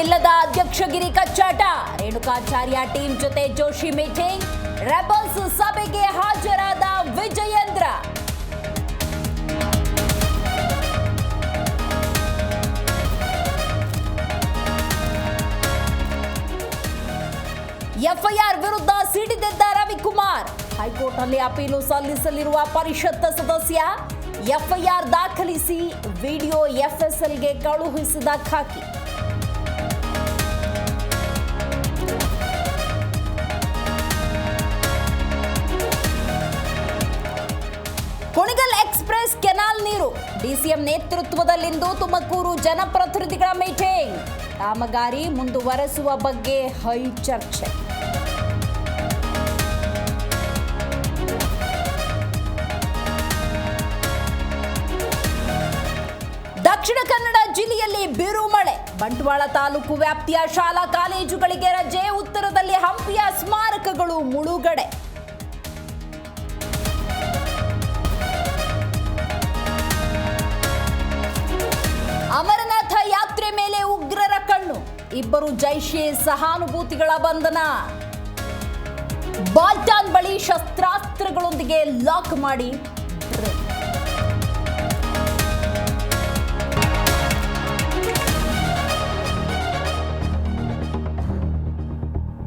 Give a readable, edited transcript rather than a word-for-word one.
ಇಲ್ಲದ ಅಧ್ಯಕ್ಷಗಿರಿ ಕಚ್ಚಾಟ, ರೇಣುಕಾಚಾರ್ಯ ಟೀಮ್ ಜೊತೆ Joshi meeting, rebels ಸಭೆಗೆ ಹಾಜರಾದ ವಿಜಯೇಂದ್ರ. ಎಫ್ಐಆರ್ ವಿರುದ್ಧ ಸಿಡಿದೆದ್ದ ರವಿಕುಮಾರ್, ಹೈಕೋರ್ಟ್ನಲ್ಲಿ ಅಪೀಲು ಸಲ್ಲಿಸಲಿರುವ ಪರಿಷತ್ ಸದಸ್ಯ. ಎಫ್ಐಆರ್ ದಾಖಲಿಸಿ ವಿಡಿಯೋ ಎಫ್ಎಸ್ಎಲ್ಗೆ ಕಳುಹಿಸಿದ ಖಾಕಿ. ಕುಣಿಗಲ್ ಎಕ್ಸ್ಪ್ರೆಸ್ ಕೆನಾಲ್ ನೀರು, ಡಿಸಿಎಂ ನೇತೃತ್ವದಲ್ಲಿಂದು ತುಮಕೂರು ಜನಪ್ರತಿನಿಧಿಗಳ ಮೀಟಿಂಗ್. ಕಾಮಗಾರಿ ಮುಂದುವರೆಸುವ ಬಗ್ಗೆ ಹೈ ಚರ್ಚೆ. ದಕ್ಷಿಣ ಕನ್ನಡ ಜಿಲ್ಲೆಯಲ್ಲಿ ಬಿರು ಮಳೆ, ಬಂಟ್ವಾಳ ತಾಲೂಕು ವ್ಯಾಪ್ತಿಯ ಶಾಲಾ ಕಾಲೇಜುಗಳಿಗೆ ರಜೆ. ಉತ್ತರದಲ್ಲಿ ಹಂಪಿಯ ಸ್ಮಾರಕಗಳು ಮುಳುಗಡೆ. ಅಮರನಾಥ ಯಾತ್ರೆ ಮೇಲೆ ಉಗ್ರರ ಕಣ್ಣು, ಇಬ್ಬರು ಜೈಷೆ ಸಹಾನುಭೂತಿಗಳ ಬಂಧನ. ಬಾಲ್ಟಾನ್ ಬಳಿ ಶಸ್ತ್ರಾಸ್ತ್ರಗಳೊಂದಿಗೆ ಲಾಕ್ ಮಾಡಿ